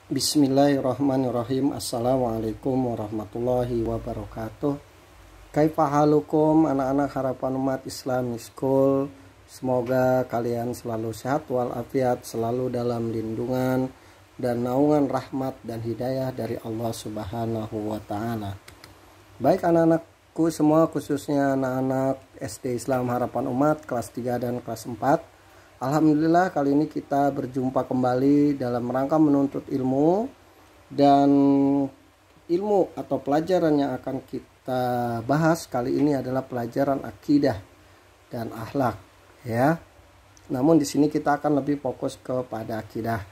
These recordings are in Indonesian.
Bismillahirrahmanirrahim. Assalamualaikum warahmatullahi wabarakatuh. Kaifa halukum anak-anak harapan umat Islam School. Semoga kalian selalu sehat walafiat, selalu dalam lindungan dan naungan rahmat dan hidayah dari Allah Subhanahu wa taala. Baik anak-anakku semua, khususnya anak-anak SD Islam Harapan Umat kelas 3 dan kelas 4. Alhamdulillah kali ini kita berjumpa kembali dalam rangka menuntut ilmu, dan ilmu atau pelajaran yang akan kita bahas kali ini adalah pelajaran akidah dan akhlak ya. Namun di sini kita akan lebih fokus kepada akidah.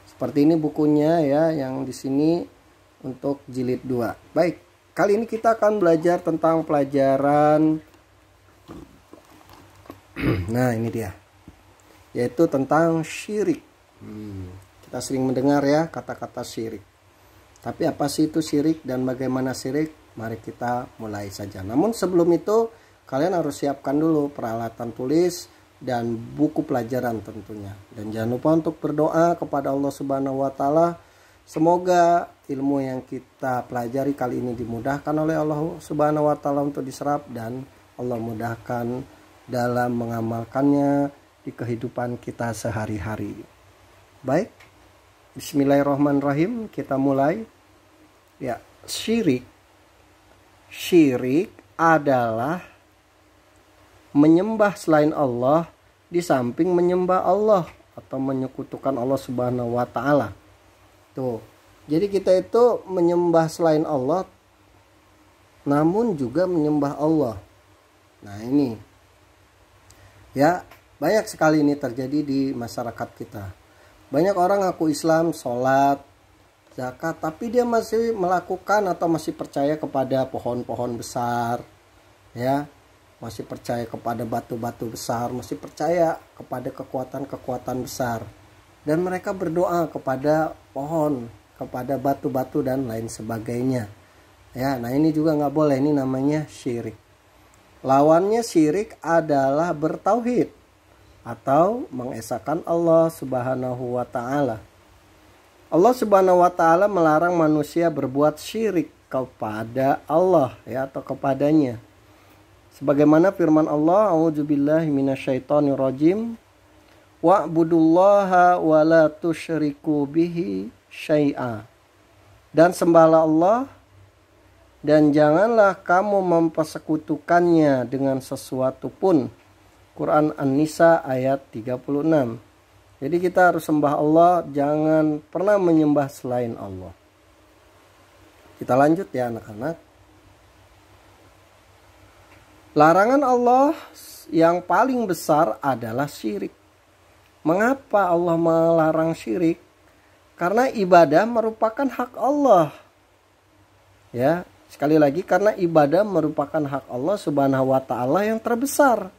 Seperti ini bukunya ya, yang di sini untuk jilid 2. Baik, kali ini kita akan belajar tentang pelajaran nah ini dia, yaitu tentang syirik. Kita sering mendengar ya kata-kata syirik. Tapi apa sih itu syirik dan bagaimana syirik? Mari kita mulai saja. Namun sebelum itu kalian harus siapkan dulu peralatan tulis dan buku pelajaran tentunya. Dan jangan lupa untuk berdoa kepada Allah Subhanahu wa taala. Semoga ilmu yang kita pelajari kali ini dimudahkan oleh Allah Subhanahu wa taala untuk diserap, dan Allah mudahkan dalam mengamalkannya di kehidupan kita sehari-hari. Baik, bismillahirrahmanirrahim, kita mulai. Ya, syirik adalah menyembah selain Allah di samping menyembah Allah atau menyekutukan Allah Subhanahu wa taala. Tuh. Jadi kita itu menyembah selain Allah namun juga menyembah Allah. Nah, ini ya, banyak sekali ini terjadi di masyarakat kita. Banyak orang ngaku Islam, sholat, zakat, tapi dia masih melakukan atau masih percaya kepada pohon-pohon besar, ya, masih percaya kepada batu-batu besar, masih percaya kepada kekuatan-kekuatan besar, dan mereka berdoa kepada pohon, kepada batu-batu dan lain sebagainya. Ya, nah ini juga nggak boleh. Ini namanya syirik. Lawannya syirik adalah bertauhid atau mengesahkan Allah Subhanahu wa taala. Allah Subhanahu wa taala melarang manusia berbuat syirik kepada Allah ya, atau kepadanya. Sebagaimana firman Allah, a'udzubillahi minasyaitonirrajim, wa'budullaha wa la tusyriku bihi syai'a. Dan sembahlah Allah dan janganlah kamu mempersekutukannya dengan sesuatu pun. Quran An-Nisa ayat 36. Jadi kita harus sembah Allah, jangan pernah menyembah selain Allah. Kita lanjut ya anak-anak. Larangan Allah yang paling besar adalah syirik. Mengapa Allah melarang syirik? Karena ibadah merupakan hak Allah. Ya, sekali lagi, karena ibadah merupakan hak Allah Subhanahu wa taala yang terbesar.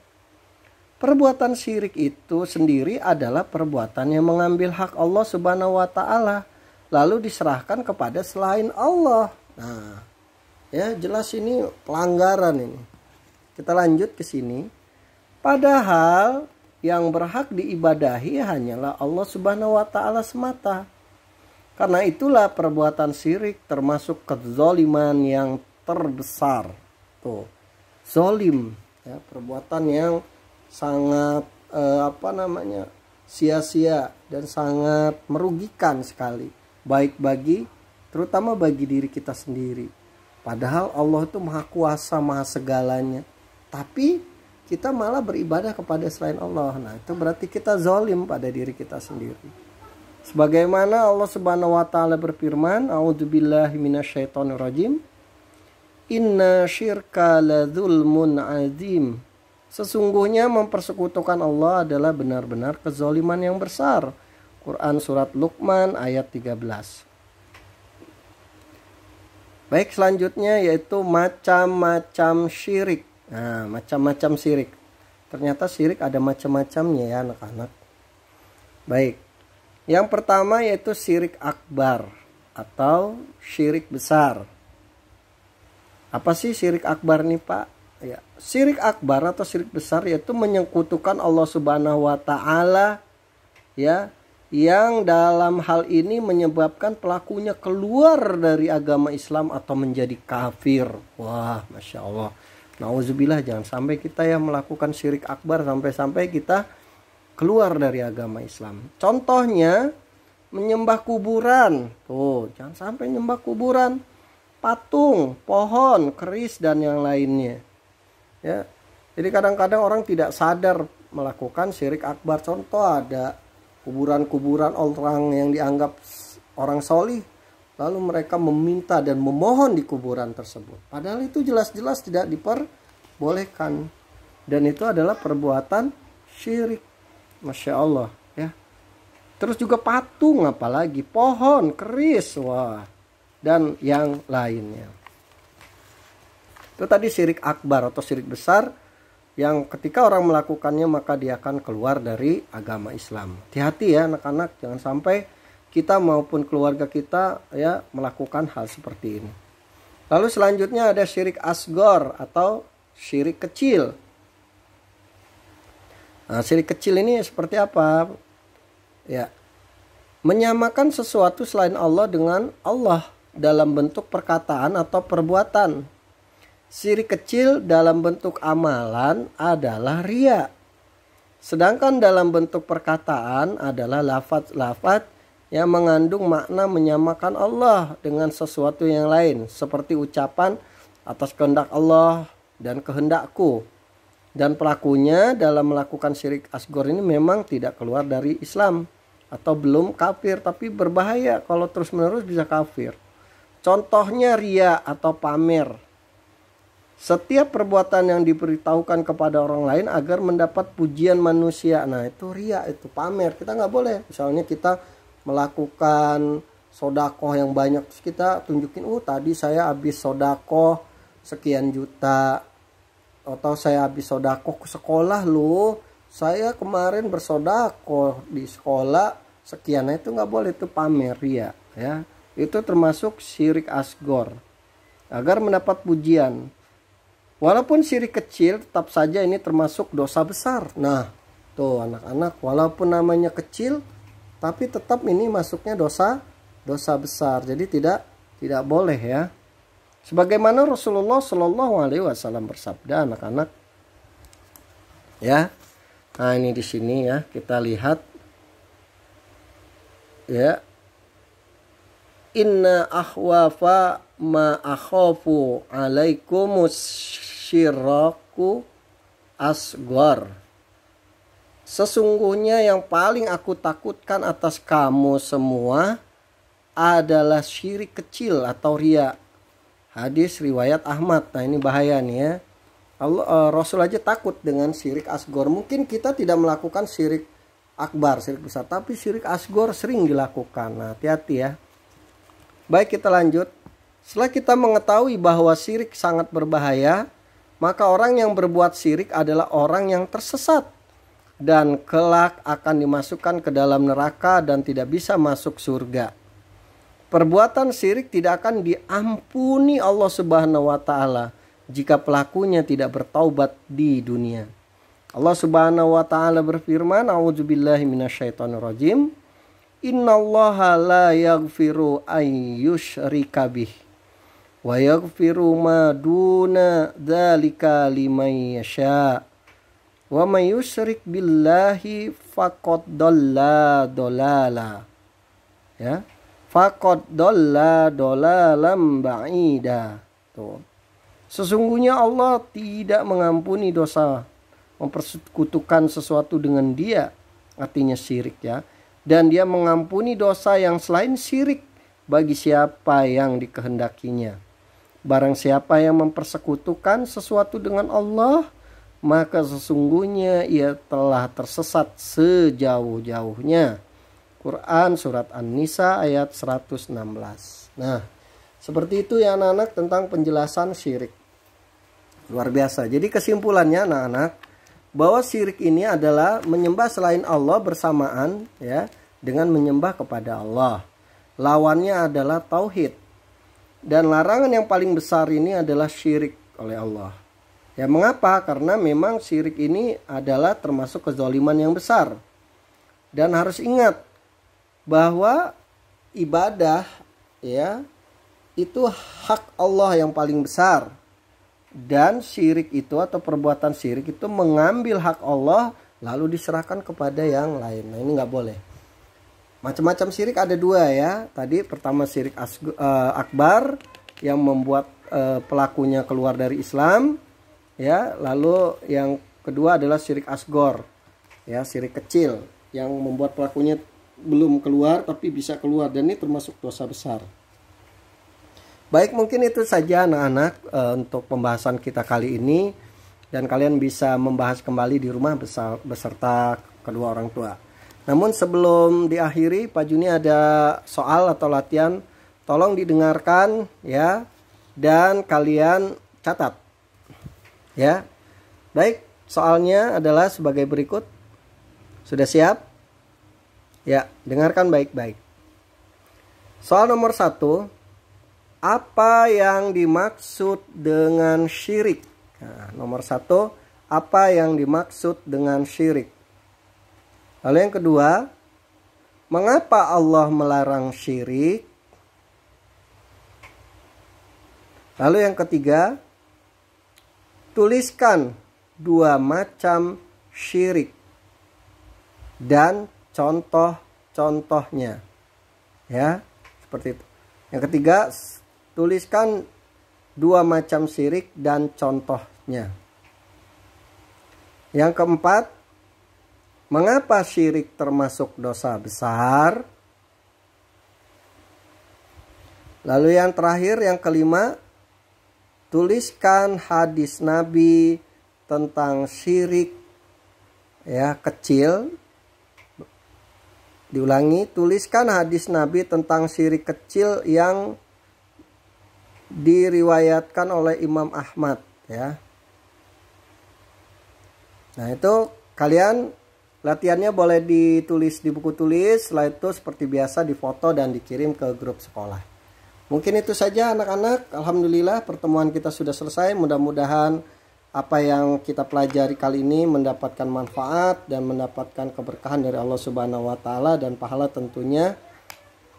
Perbuatan syirik itu sendiri adalah perbuatan yang mengambil hak Allah Subhanahu wa taala lalu diserahkan kepada selain Allah. Nah, ya jelas ini pelanggaran ini. Kita lanjut ke sini. Padahal yang berhak diibadahi hanyalah Allah Subhanahu wa taala semata. Karena itulah perbuatan syirik termasuk kezaliman yang terbesar. Tuh, zolim ya, perbuatan yang sangat sia-sia dan sangat merugikan sekali, baik terutama bagi diri kita sendiri. Padahal Allah itu maha kuasa, maha segalanya, tapi kita malah beribadah kepada selain Allah. Nah, itu berarti kita zalim pada diri kita sendiri. Sebagaimana Allah Subhanahu wa taala berfirman, a'udzubillahi minasyaitonirrajim, inna syirka ladzulmun azim. Sesungguhnya mempersekutukan Allah adalah benar-benar kezaliman yang besar. Quran surat Luqman ayat 13. Baik, selanjutnya yaitu macam-macam syirik. Nah, macam-macam syirik. Ternyata syirik ada macam-macamnya ya anak-anak. Baik. Yang pertama yaitu syirik akbar atau syirik besar. Apa sih syirik akbar nih Pak? Ya, syirik akbar atau syirik besar yaitu menyekutukan Allah Subhanahu wa taala ya yang dalam hal ini menyebabkan pelakunya keluar dari agama Islam atau menjadi kafir. Wah, Masya Allah. Nauzubillah, jangan sampai kita yang melakukan syirik akbar sampai-sampai kita keluar dari agama Islam. Contohnya menyembah kuburan. Tuh, jangan sampai nyembah kuburan, patung, pohon, keris dan yang lainnya. Ya. Jadi kadang-kadang orang tidak sadar melakukan syirik akbar. Contoh ada kuburan-kuburan orang yang dianggap orang solih, lalu mereka meminta dan memohon di kuburan tersebut. Padahal itu jelas-jelas tidak diperbolehkan. Dan itu adalah perbuatan syirik. Masya Allah ya. Terus juga patung, apalagi pohon, keris, wah, dan yang lainnya. Itu tadi syirik akbar atau syirik besar, yang ketika orang melakukannya maka dia akan keluar dari agama Islam. Hati-hati ya anak-anak, jangan sampai kita maupun keluarga kita ya melakukan hal seperti ini. Lalu selanjutnya ada syirik asgor atau syirik kecil. Nah, syirik kecil ini seperti apa? Ya, menyamakan sesuatu selain Allah dengan Allah dalam bentuk perkataan atau perbuatan. Syirik kecil dalam bentuk amalan adalah riya. Sedangkan dalam bentuk perkataan adalah lafaz-lafaz yang mengandung makna menyamakan Allah dengan sesuatu yang lain, seperti ucapan atas kehendak Allah dan kehendakku. Dan pelakunya dalam melakukan syirik asgor ini memang tidak keluar dari Islam atau belum kafir, tapi berbahaya kalau terus-menerus bisa kafir. Contohnya riya atau pamer. Setiap perbuatan yang diberitahukan kepada orang lain agar mendapat pujian manusia. Nah itu riya, itu pamer. Kita nggak boleh. Misalnya kita melakukan sodakoh yang banyak, terus kita tunjukin, tadi saya habis sodakoh sekian juta, atau saya habis sodakoh ke sekolah loh, saya kemarin bersodakoh di sekolah sekian. Nah itu nggak boleh, itu pamer, riya ya. Itu termasuk syirik asgor agar mendapat pujian. Walaupun syirik kecil, tetap saja ini termasuk dosa besar. Nah, tuh anak-anak, walaupun namanya kecil, tapi tetap ini masuknya dosa besar. Jadi tidak boleh ya. Sebagaimana Rasulullah Shallallahu Alaihi Wasallam bersabda, anak-anak, ya. Nah ini di sini ya kita lihat, ya. Inna ahwafa ma akhafu alaikumus syiraku asghar. Sesungguhnya yang paling aku takutkan atas kamu semua adalah syirik kecil atau riya. Hadis riwayat Ahmad. Nah ini bahaya nih ya. Rasul aja takut dengan syirik asghar. Mungkin kita tidak melakukan syirik akbar, syirik besar, tapi syirik asghar sering dilakukan. Nah hati-hati ya. Baik, kita lanjut. Setelah kita mengetahui bahwa syirik sangat berbahaya, maka orang yang berbuat syirik adalah orang yang tersesat dan kelak akan dimasukkan ke dalam neraka dan tidak bisa masuk surga. Perbuatan syirik tidak akan diampuni Allah Subhanahu wa taala jika pelakunya tidak bertaubat di dunia. Allah Subhanahu wa taala berfirman, "A'udzubillahi minasyaitonirrajim. Innallaha la yaghfiru an yushrika bih wa yaghfiru ma duna dzalika liman yasha. Wa may yusyrik billahi faqad dhalla dhalala." Ya. Faqad dhalla dhalalam ba'ida. Tuh. Sesungguhnya Allah tidak mengampuni dosa mempersekutukan sesuatu dengan Dia, artinya syirik ya. Dan Dia mengampuni dosa yang selain syirik bagi siapa yang dikehendakinya. Barang siapa yang mempersekutukan sesuatu dengan Allah, maka sesungguhnya ia telah tersesat sejauh-jauhnya. Quran surat An-Nisa ayat 116. Nah, seperti itu ya anak-anak tentang penjelasan syirik. Luar biasa. Jadi kesimpulannya anak-anak, bahwa syirik ini adalah menyembah selain Allah bersamaan ya dengan menyembah kepada Allah. Lawannya adalah tauhid. Dan larangan yang paling besar ini adalah syirik oleh Allah. Ya mengapa? Karena memang syirik ini adalah termasuk kezaliman yang besar. Dan harus ingat bahwa ibadah ya itu hak Allah yang paling besar, dan syirik itu atau perbuatan syirik itu mengambil hak Allah lalu diserahkan kepada yang lain. Nah, ini nggak boleh. Macam-macam syirik ada dua ya. Tadi pertama syirik akbar yang membuat pelakunya keluar dari Islam ya. Lalu yang kedua adalah syirik asgor ya, syirik kecil yang membuat pelakunya belum keluar tapi bisa keluar, dan ini termasuk dosa besar. Baik, mungkin itu saja anak-anak untuk pembahasan kita kali ini, dan kalian bisa membahas kembali di rumah beserta kedua orang tua. Namun sebelum diakhiri, Pak Juni ada soal atau latihan, tolong didengarkan ya, dan kalian catat ya. Baik, soalnya adalah sebagai berikut. Sudah siap? Ya, dengarkan baik-baik. Soal nomor 1, apa yang dimaksud dengan syirik? Nah, nomor 1, apa yang dimaksud dengan syirik? Lalu yang kedua, mengapa Allah melarang syirik? Lalu yang ketiga, tuliskan 2 macam syirik dan contoh-contohnya. Ya, seperti itu. Yang ketiga, tuliskan 2 macam syirik dan contohnya. Yang keempat, mengapa syirik termasuk dosa besar? Lalu yang terakhir, yang kelima, tuliskan hadis Nabi tentang syirik ya kecil. Diulangi, tuliskan hadis Nabi tentang syirik kecil yang diriwayatkan oleh Imam Ahmad ya. Nah, itu kalian latihannya boleh ditulis di buku tulis, setelah itu seperti biasa difoto dan dikirim ke grup sekolah. Mungkin itu saja anak-anak. Alhamdulillah pertemuan kita sudah selesai. Mudah-mudahan apa yang kita pelajari kali ini mendapatkan manfaat dan mendapatkan keberkahan dari Allah Subhanahu wa taala dan pahala tentunya.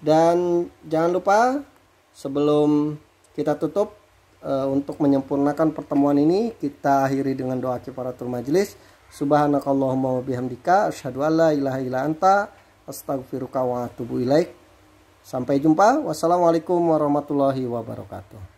Dan jangan lupa sebelum kita tutup, untuk menyempurnakan pertemuan ini kita akhiri dengan doa kifaratul majlis. Subhanakallahumma wa bihamdika asyhadu an la ilaha illa anta astaghfiruka wa atubu ilaik. Sampai jumpa. Wassalamualaikum warahmatullahi wabarakatuh.